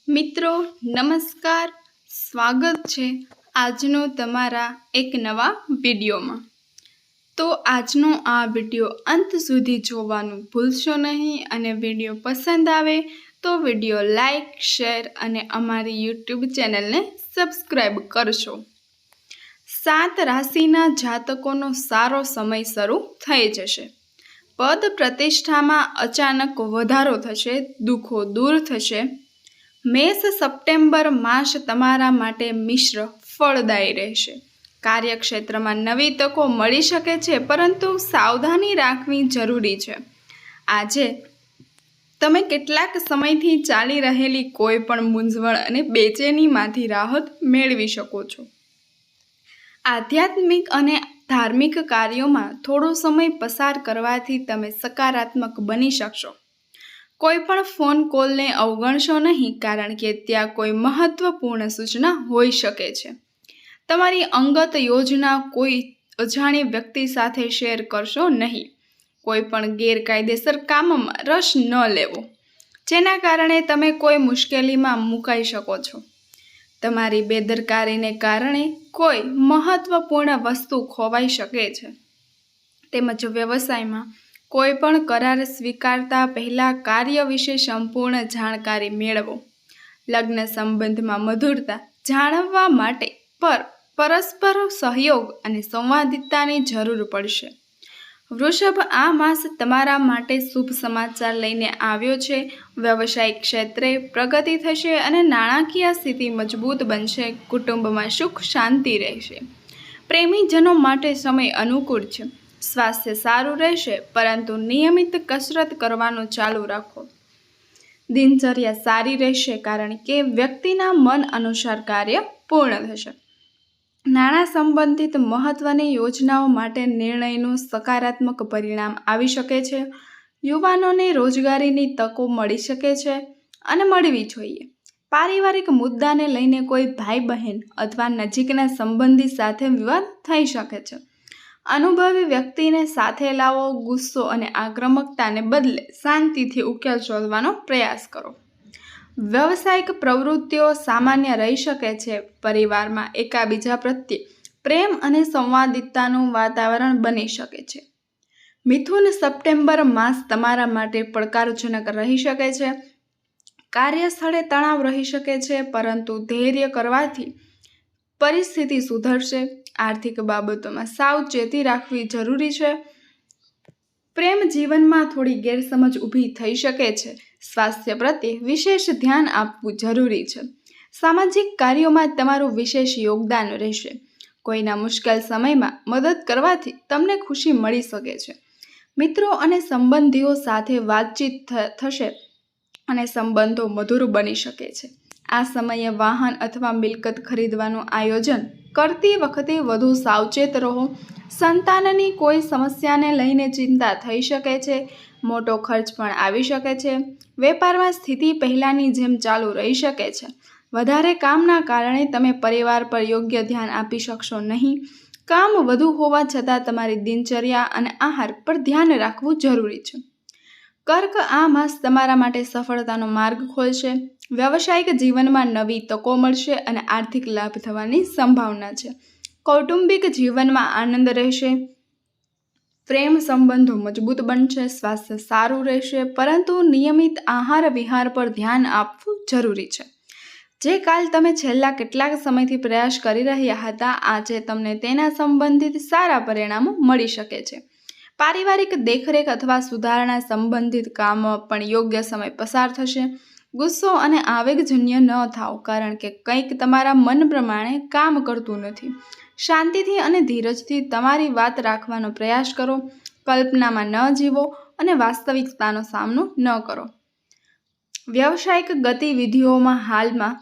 મિત્રો નમસ્કાર, સ્વાગત છે આજનો તમારા એક નવા વિડીયોમાં। તો આજનો આ વિડીયો અંત સુધી જોવાનું ભૂલશો નહીં અને વિડીયો પસંદ આવે તો વિડીયો લાઈક, શેર અને અમારી યુટ્યુબ ચેનલને સબસ્ક્રાઈબ કરશો। 7 રાશિના જાતકોનો સારો સમય શરૂ થઈ જશે। પદ પ્રતિષ્ઠામાં અચાનક વધારો થશે, દુઃખો દૂર થશે। મેષ સપ્ટેમ્બર માસ તમારા માટે મિશ્ર ફળદાયી રહેશે। કાર્યક્ષેત્રમાં નવી તકો મળી શકે છે, પરંતુ સાવધાની રાખવી જરૂરી છે। આજે તમે કેટલાક સમયથી ચાલી રહેલી કોઈ પણ મૂંઝવણ અને બેચેનીમાંથી રાહત મેળવી શકો છો। આધ્યાત્મિક અને ધાર્મિક કાર્યોમાં થોડો સમય પસાર કરવાથી તમે સકારાત્મક બની શકશો। કોઈ પણ ફોન કોલને અવગણશો નહીં, કારણ કે ત્યાં કોઈ મહત્વપૂર્ણ સૂચના હોઈ શકે છે। તમારી અંગત યોજના કોઈ અજાણી વ્યક્તિ સાથે શેર કરશો નહીં। કોઈ પણ ગેરકાયદેસર કામમાં રસ ન લેવો, જેના કારણે તમે કોઈ મુશ્કેલીમાં મુકાઈ શકો છો। તમારી બેદરકારીને કારણે કોઈ મહત્વપૂર્ણ વસ્તુ ખોવાઈ શકે છે। તેમજ વ્યવસાયમાં કોઈ પણ કરાર સ્વીકારતા પહેલા કાર્ય વિશે સંપૂર્ણ જાણકારી મેળવો। લગ્ન સંબંધમાં મધુરતા જાળવવા માટે પરસ્પર સહયોગ અને સંવાદિતાની જરૂર પડશે। વૃષભ, આ માસ તમારા માટે શુભ સમાચાર લઈને આવ્યો છે। વ્યવસાયિક ક્ષેત્રે પ્રગતિ થશે અને નાણાકીય સ્થિતિ મજબૂત બનશે। કુટુંબમાં સુખ શાંતિ રહેશે। પ્રેમીજનો માટે સમય અનુકૂળ છે। સ્વાસ્થ્ય સારું રહેશે, પરંતુ નિયમિત કસરત કરવાનું ચાલુ રાખો। દિનચર્યા સારી રહેશે, કારણ કે વ્યક્તિના મન અનુસાર કાર્ય પૂર્ણ થશે। નાણાં સંબંધિત મહત્વની યોજનાઓ માટે નિર્ણયનું સકારાત્મક પરિણામ આવી શકે છે। યુવાનોને રોજગારીની તકો મળી શકે છે અને મળવી જોઈએ। પારિવારિક મુદ્દાને લઈને કોઈ ભાઈ બહેન અથવા નજીકના સંબંધી સાથે વિવાદ થઈ શકે છે। અનુભવી વ્યક્તિને સાથે લાવો। ગુસ્સો અને આક્રમકતાને બદલે શાંતિથી ઉકેલ શોધવાનો પ્રયાસ કરો। વ્યવસાયિક પ્રવૃત્તિઓ સામાન્ય રહી શકે છે। પરિવારમાં એકાબીજા પ્રત્યે પ્રેમ અને સંવાદિતાનું વાતાવરણ બની શકે છે। મિથુન, સપ્ટેમ્બર માસ તમારા માટે પડકારજનક રહી શકે છે। કાર્યસ્થળે તણાવ રહી શકે છે, પરંતુ ધૈર્ય કરવાથી પરિસ્થિતિ સુધરશે। આર્થિક બાબતોમાં સાવચેતી રાખવી જરૂરી છે। પ્રેમ જીવનમાં થોડી ગેરસમજ ઊભી થઈ શકે છે। સ્વાસ્થ્ય પ્રત્યે વિશેષ ધ્યાન આપવું જરૂરી છે। સામાજિક કાર્યોમાં તમારું વિશેષ યોગદાન રહેશે। કોઈના મુશ્કેલ સમયમાં મદદ કરવાથી તમને ખુશી મળી શકે છે। મિત્રો અને સંબંધીઓ સાથે વાતચીત થશે અને સંબંધો મધુર બની શકે છે। આ સમયે વાહન અથવા મિલકત ખરીદવાનું આયોજન કરતી વખતે વધુ સાવચેત રહો। સંતાનની કોઈ સમસ્યાને લઈને ચિંતા થઈ શકે છે। મોટો ખર્ચ પણ આવી શકે છે। વેપારમાં સ્થિતિ પહેલાંની જેમ ચાલુ રહી શકે છે। વધારે કામના કારણે તમે પરિવાર પર યોગ્ય ધ્યાન આપી શકશો નહીં। કામ વધુ હોવા છતાં તમારી દિનચર્યા અને આહાર પર ધ્યાન રાખવું જરૂરી છે। કર્ક, આ માસ તમારા માટે સફળતાનો માર્ગ ખોલશે। વ્યવસાયિક જીવનમાં નવી તકો મળશે અને આર્થિક લાભ થવાની સંભાવના છે। કૌટુંબિક જીવનમાં આનંદ રહેશે। પ્રેમ સંબંધો મજબૂત બનશે। સ્વાસ્થ્ય સારું રહેશે, પરંતુ નિયમિત આહાર વિહાર પર ધ્યાન આપવું જરૂરી છે। જે કાલ તમે છેલ્લા કેટલાક સમયથી પ્રયાસ કરી રહ્યા હતા, આજે તમને તેના સંબંધિત સારા પરિણામો મળી શકે છે। પારિવારિક દેખરેખ અથવા સુધારણા સંબંધિત કામમાં પણ યોગ્ય સમય પસાર થશે। ગુસ્સો અને આવેગજન્ય ન થાઓ, કારણ કે કંઈક તમારા મન પ્રમાણે કામ કરતું નથી। શાંતિથી અને ધીરજથી તમારી વાત રાખવાનો પ્રયાસ કરો। કલ્પનામાં ન જીવો અને વાસ્તવિકતાનો સામનો ન કરો। વ્યવસાયિક ગતિવિધિઓમાં હાલમાં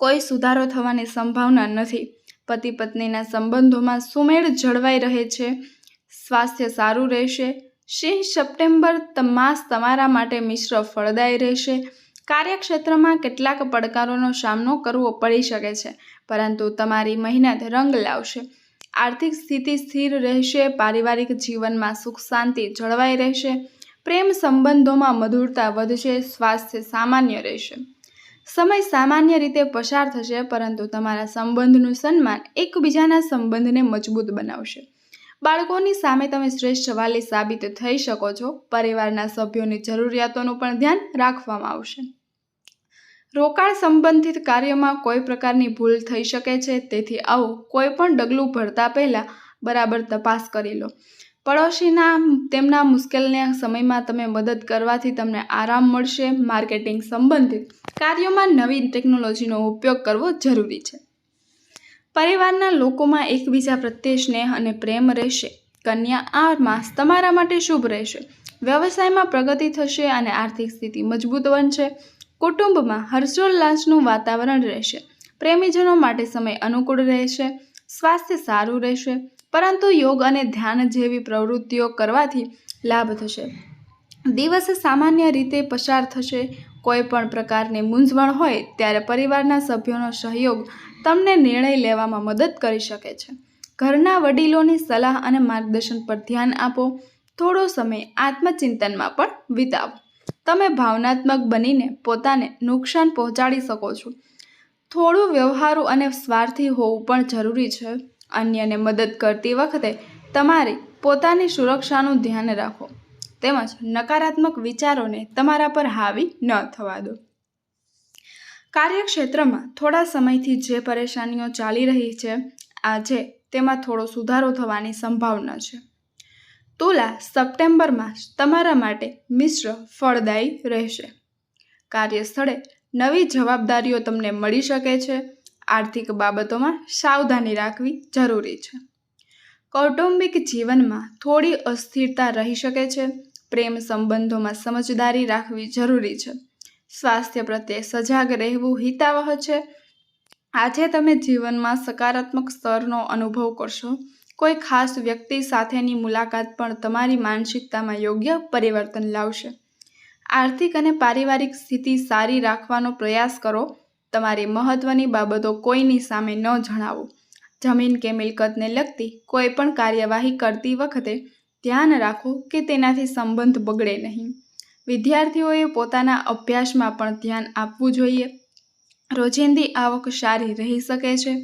કોઈ સુધારો થવાની સંભાવના નથી। પતિ પત્નીના સંબંધોમાં સુમેળ જળવાઈ રહે છે। સ્વાસ્થ્ય સારું રહેશે। સિંહ, સપ્ટેમ્બર માસ તમારા માટે મિશ્ર ફળદાયી રહેશે। કાર્યક્ષેત્રમાં કેટલાક પડકારોનો સામનો કરવો પડી શકે છે, પરંતુ તમારી મહેનત રંગ લાવશે। આર્થિક સ્થિતિ સ્થિર રહેશે। પારિવારિક જીવનમાં સુખ શાંતિ જળવાઈ રહેશે। પ્રેમ સંબંધોમાં મધુરતા વધશે। સ્વાસ્થ્ય સામાન્ય રહેશે। સમય સામાન્ય રીતે પસાર થશે, પરંતુ તમારા સંબંધનું સન્માન એકબીજાના સંબંધને મજબૂત બનાવશે. બાળકોની સામે તમે શ્રેષ્ઠ વાલી સાબિત થઈ શકો છો. પરિવારના સભ્યોની જરૂરિયાતોનું પણ ધ્યાન રાખવામાં આવશે. રોકાણ સંબંધિત કાર્યોમાં કોઈ પ્રકારની ભૂલ થઈ શકે છે, તેથી આવો કોઈ પણ ડગલું ભરતા પહેલા બરાબર તપાસ કરી લો. પડોશીના તેમના મુશ્કેલના સમયમાં તમે મદદ કરવાથી તમને આરામ મળશે. માર્કેટિંગ સંબંધિત કાર્યોમાં નવી ટેકનોલોજીનો ઉપયોગ કરવો જરૂરી છે. પરિવારના લોકોમાં એકબીજા પ્રત્યે સ્નેહ અને પ્રેમ રહેશે. કન્યા, આ માસ તમારા માટે શુભ રહેશે. વ્યવસાયમાં પ્રગતિ થશે અને આર્થિક સ્થિતિ મજબૂત બનશે. કુટુંબમાં હર્ષોલ્લાસનું વાતાવરણ રહેશે. પ્રેમીજનો માટે સમય અનુકૂળ રહેશે. સ્વાસ્થ્ય સારું રહેશે, પરંતુ યોગ અને ધ્યાન જેવી પ્રવૃત્તિઓ કરવાથી લાભ થશે. દિવસ સામાન્ય રીતે પસાર થશે. કોઈ પણ પ્રકારની મૂંઝવણ હોય ત્યારે પરિવારના સભ્યોનો સહયોગ તમને નિર્ણય લેવામાં મદદ કરી શકે છે. ઘરના વડીલોની સલાહ અને માર્ગદર્શન પર ધ્યાન આપો. થોડો સમય આત્મચિંતનમાં પણ વિતાવો. તમે ભાવનાત્મક બનીને પોતાને નુકસાન પહોંચાડી શકો છો. થોડું વ્યવહારુ અને સ્વાર્થી હોવું પણ જરૂરી છે. અન્યને મદદ કરતી વખતે તમારી પોતાની સુરક્ષાનું ધ્યાન રાખો, તેમજ નકારાત્મક વિચારોને તમારા પર હાવી ન થવા દો. કાર્યક્ષેત્રમાં થોડા સમયથી જે પરેશાનીઓ ચાલી રહી છે, આજે તેમાં થોડો સુધારો થવાની સંભાવના છે. તુલા, સપ્ટેમ્બર માસ તમારા માટે મિશ્ર ફળદાયી રહેશે. કાર્યસ્થળે નવી જવાબદારીઓ તમને મળી શકે છે. આર્થિક બાબતોમાં સાવધાની રાખવી જરૂરી છે. કૌટુંબિક જીવનમાં થોડી અસ્થિરતા રહી શકે છે. પ્રેમ સંબંધોમાં સમજદારી રાખવી જરૂરી છે. સ્વાસ્થ્ય પ્રત્યે સજાગ રહેવું હિતાવહ છે. આજે તમે જીવનમાં સકારાત્મક સ્તરનો અનુભવ કરશો. કોઈ ખાસ વ્યક્તિ સાથેની મુલાકાત પણ તમારી માનસિકતામાં યોગ્ય પરિવર્તન લાવશે. આર્થિક અને પારિવારિક સ્થિતિ સારી રાખવાનો પ્રયાસ કરો. તમારી મહત્વની બાબતો કોઈની સામે ન જણાવો. જમીન કે મિલકતને લગતી કોઈ પણ કાર્યવાહી કરતી વખતે ધ્યાન રાખો કે તેનાથી સંબંધ બગડે નહીં. વિદ્યાર્થીઓએ પોતાના અભ્યાસમાં પણ ધ્યાન આપવું જોઈએ. રોજિંદી આવક સારી રહી શકે છે,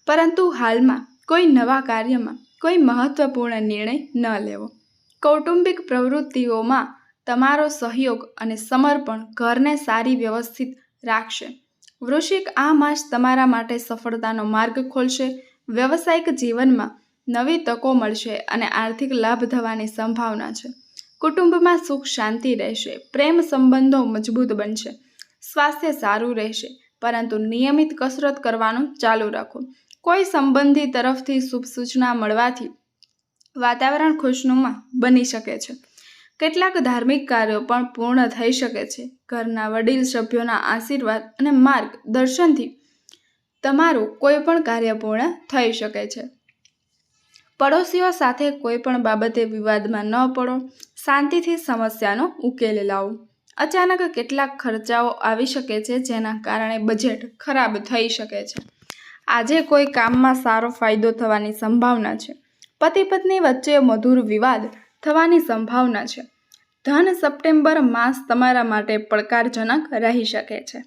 પરંતુ હાલમાં કોઈ નવા કાર્યમાં કોઈ મહત્વપૂર્ણ નિર્ણય ન લેવો. કૌટુંબિક પ્રવૃત્તિઓમાં તમારો સહયોગ અને સમર્પણ ઘરને સારી વ્યવસ્થિત રાખશે. વૃશ્ચિક, આ માસ તમારા માટે સફળતાનો માર્ગ ખોલશે. વ્યવસાયિક જીવનમાં નવી તકો મળશે અને આર્થિક લાભ થવાની સંભાવના છે. કુટુંબમાં સુખ શાંતિ રહેશે. પ્રેમ સંબંધો મજબૂત બનશે. સ્વાસ્થ્ય સારું રહેશે, પરંતુ નિયમિત કસરત કરવાનું ચાલુ રાખો. કોઈ સંબંધી તરફથી શુભ સૂચના મળવાથી વાતાવરણ ખુશનુમા બની શકે છે. કેટલાક ધાર્મિક કાર્યો પણ પૂર્ણ થઈ શકે છે. ઘરના વડીલ સભ્યોના આશીર્વાદ અને માર્ગદર્શનથી તમારું કોઈ પણ કાર્ય પૂર્ણ થઈ શકે છે. પડોશીઓ સાથે કોઈ પણ બાબતે વિવાદમાં ન પડો. શાંતિથી સમસ્યાનો ઉકેલ લાવો. અચાનક કેટલાક ખર્ચાઓ આવી શકે છે, જેના કારણે બજેટ ખરાબ થઈ શકે છે. આજે કોઈ કામમાં સારો ફાયદો થવાની સંભાવના છે. પતિ પત્ની વચ્ચે મધુર વિવાદ થવાની સંભાવના છે. ધન, સપ્ટેમ્બર માસ તમારા માટે પડકારજનક રહી શકે છે.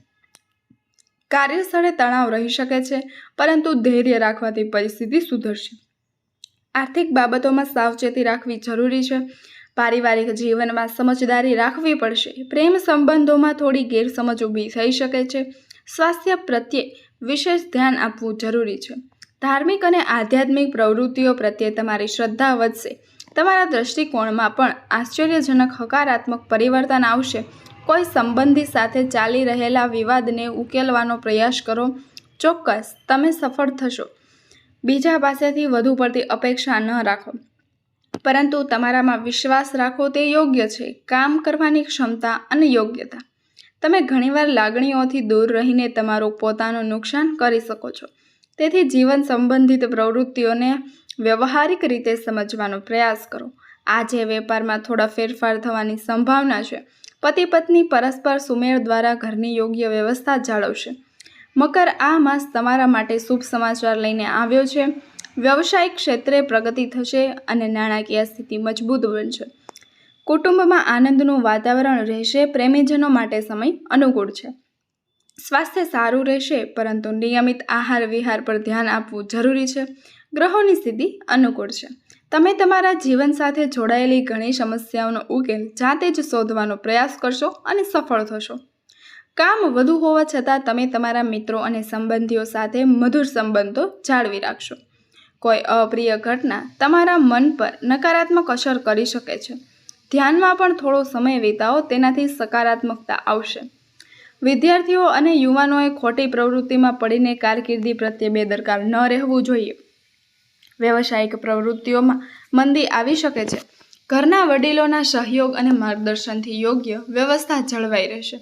કાર્યસ્થળે તણાવ રહી શકે છે, પરંતુ ધૈર્ય રાખવાથી પરિસ્થિતિ સુધરશે. આર્થિક બાબતોમાં સાવચેતી રાખવી જરૂરી છે. પારિવારિક જીવનમાં સમજદારી રાખવી પડશે. પ્રેમ સંબંધોમાં થોડી ગેરસમજ ઊભી થઈ શકે છે. સ્વાસ્થ્ય પ્રત્યે વિશેષ ધ્યાન આપવું જરૂરી છે. ધાર્મિક અને આધ્યાત્મિક પ્રવૃત્તિઓ પ્રત્યે તમારી શ્રદ્ધા વધશે. તમારા દૃષ્ટિકોણમાં પણ આશ્ચર્યજનક હકારાત્મક પરિવર્તન આવશે. કોઈ સંબંધી સાથે ચાલી રહેલા વિવાદને ઉકેલવાનો પ્રયાસ કરો. ચોક્કસ તમે સફળ થશો. બીજા પાસેથી વધુ પડતી અપેક્ષા ન રાખો, પરંતુ તમારામાં વિશ્વાસ રાખો. તે યોગ્ય છે. કામ કરવાની ક્ષમતા અને યોગ્યતા. તમે ઘણીવાર લાગણીઓથી દૂર રહીને તમારું પોતાનું નુકસાન કરી શકો છો. તેથી જીવન સંબંધિત પ્રવૃત્તિઓને વ્યવહારિક રીતે સમજવાનો પ્રયાસ કરો. આજે વેપારમાં થોડા ફેરફાર થવાની સંભાવના છે. પતિ પત્ની પરસ્પર સુમેળ દ્વારા ઘરની યોગ્ય વ્યવસ્થા જાળવશે. મકર, આ માસ તમારા માટે શુભ સમાચાર લઈને આવ્યો છે. વ્યવસાયિક ક્ષેત્રે પ્રગતિ થશે અને નાણાકીય સ્થિતિ મજબૂત બનશે. કુટુંબમાં આનંદનું વાતાવરણ રહેશે. પ્રેમીજનો માટે સમય અનુકૂળ છે. સ્વાસ્થ્ય સારું રહેશે, પરંતુ નિયમિત આહાર વિહાર પર ધ્યાન આપવું જરૂરી છે. ગ્રહોની સ્થિતિ અનુકૂળ છે. તમે તમારા જીવન સાથે જોડાયેલી ઘણી સમસ્યાઓનો ઉકેલ જાતે જ શોધવાનો પ્રયાસ કરશો અને સફળ થશો. કામ વધુ હોવા છતાં તમે તમારા મિત્રો અને સંબંધીઓ સાથે મધુર સંબંધો જાળવી રાખશો. કોઈ અપ્રિય ઘટના તમારા મન પર નકારાત્મક અસર કરી શકે છે. ધ્યાનમાં પણ થોડો સમય વિતાવો, તેનાથી સકારાત્મકતા આવશે. વિદ્યાર્થીઓ અને યુવાનોએ ખોટી પ્રવૃત્તિમાં પડીને કારકિર્દી પ્રત્યે બેદરકાર ન રહેવું જોઈએ. વ્યવસાયિક પ્રવૃત્તિઓમાં મંદી આવી શકે છે. ઘરના વડીલોના સહયોગ અને માર્ગદર્શનથી યોગ્ય વ્યવસ્થા જળવાઈ રહેશે.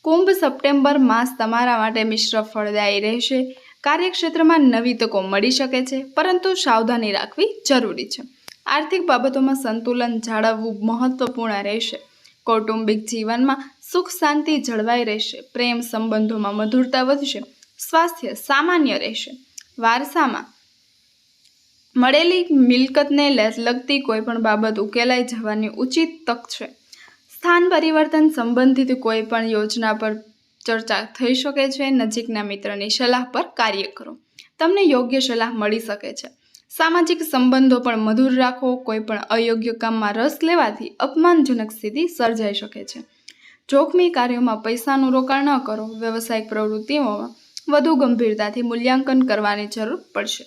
કુંભ, સપ્ટેમ્બર માસ તમારા માટે મિશ્ર ફળદાયી રહેશે. કાર્યક્ષેત્રમાં નવી તકો મળી શકે છે, પરંતુ સાવધાની રાખવી જરૂરી છે. આર્થિક બાબતોમાં સંતુલન જાળવવું મહત્વપૂર્ણ રહેશે. કૌટુંબિક જીવનમાં સુખ શાંતિ જળવાઈ રહેશે. પ્રેમ સંબંધોમાં મધુરતા વધશે. સ્વાસ્થ્ય સામાન્ય રહેશે. વારસામાં મળેલી મિલકતને લગતી કોઈ પણ બાબત ઉકેલાઈ જવાની ઉચિત તક છે. સ્થાન પરિવર્તન સંબંધિત કોઈ પણ યોજના પર ચર્ચા થઈ શકે છે. નજીકના મિત્રની સલાહ પર કાર્ય કરો. તમને યોગ્ય સલાહ મળી શકે છે. સામાજિક સંબંધો પણ મધુર રાખો. કોઈ પણ અયોગ્ય કામમાં રસ લેવાથી અપમાનજનક સ્થિતિ સર્જાઈ શકે છે. જોખમી કાર્યોમાં પૈસાનું રોકાણ ન કરો. વ્યવસાયિક પ્રવૃત્તિઓમાં વધુ ગંભીરતાથી મૂલ્યાંકન કરવાની જરૂર પડશે.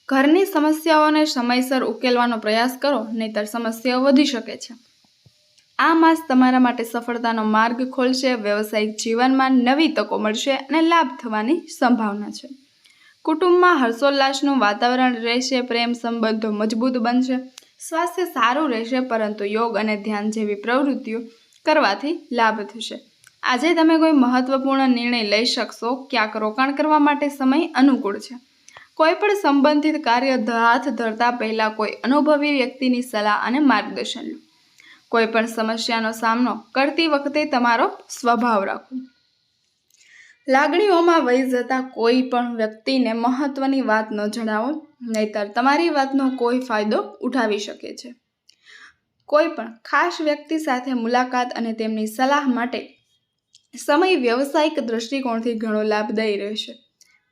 ઘરની સમસ્યાઓને સમયસર ઉકેલવાનો પ્રયાસ કરો, નહીંતર સમસ્યાઓ વધી શકે છે. આ માસ તમારા માટે સફળતાનો માર્ગ ખોલશે. વ્યવસાયિક જીવનમાં નવી તકો મળશે અને લાભ થવાની સંભાવના છે. કુટુંબમાં હર્ષોલ્લાસનું વાતાવરણ રહેશે. પ્રેમ સંબંધો મજબૂત બનશે. સ્વાસ્થ્ય સારું રહેશે, પરંતુ યોગ અને ધ્યાન જેવી પ્રવૃત્તિઓ કરવાથી લાભ થશે. આજે તમે કોઈ મહત્વપૂર્ણ નિર્ણય લઈ શકશો. ક્યાંક રોકાણ કરવા માટે સમય અનુકૂળ છે. કોઈ પણ સંબંધિત કાર્ય હાથ ધરતા પહેલા કોઈ અનુભવી વ્યક્તિની સલાહ અને માર્ગદર્શન લો. કોઈ પણ સમસ્યાનો સામનો કરતી વખતે તમારો સ્વભાવ રાખો. લાગણીઓમાં વહી જતા કોઈ પણ વ્યક્તિને મહત્વની વાત ન જણાવો, નહીંતર તમારી વાતનો કોઈ ફાયદો ઉઠાવી શકે છે. કોઈ પણ ખાસ વ્યક્તિ સાથે મુલાકાત અને તેમની સલાહ માટે સમય વ્યવસાયિક દ્રષ્ટિકોણથી ઘણો લાભદાયી રહેશે.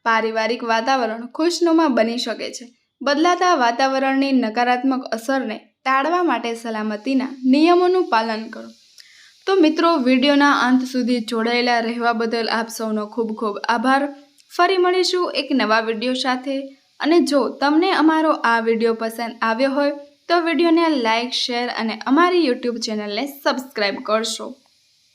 પારિવારિક વાતાવરણ ખુશનુમા બની શકે છે. બદલાતા વાતાવરણની નકારાત્મક અસરને ટાળવા માટે સલામતીના નિયમોનું પાલન કરો. તો મિત્રો, વિડીયોના અંત સુધી જોડાયેલા રહેવા બદલ આપ સૌનો ખૂબ ખૂબ આભાર. ફરી મળીશું એક નવા વિડીયો સાથે. અને જો તમને અમારો આ વિડીયો પસંદ આવ્યો હોય તો વિડીયોને લાઇક, શેર અને અમારી યુટ્યુબ ચેનલને સબસ્ક્રાઈબ કરશો.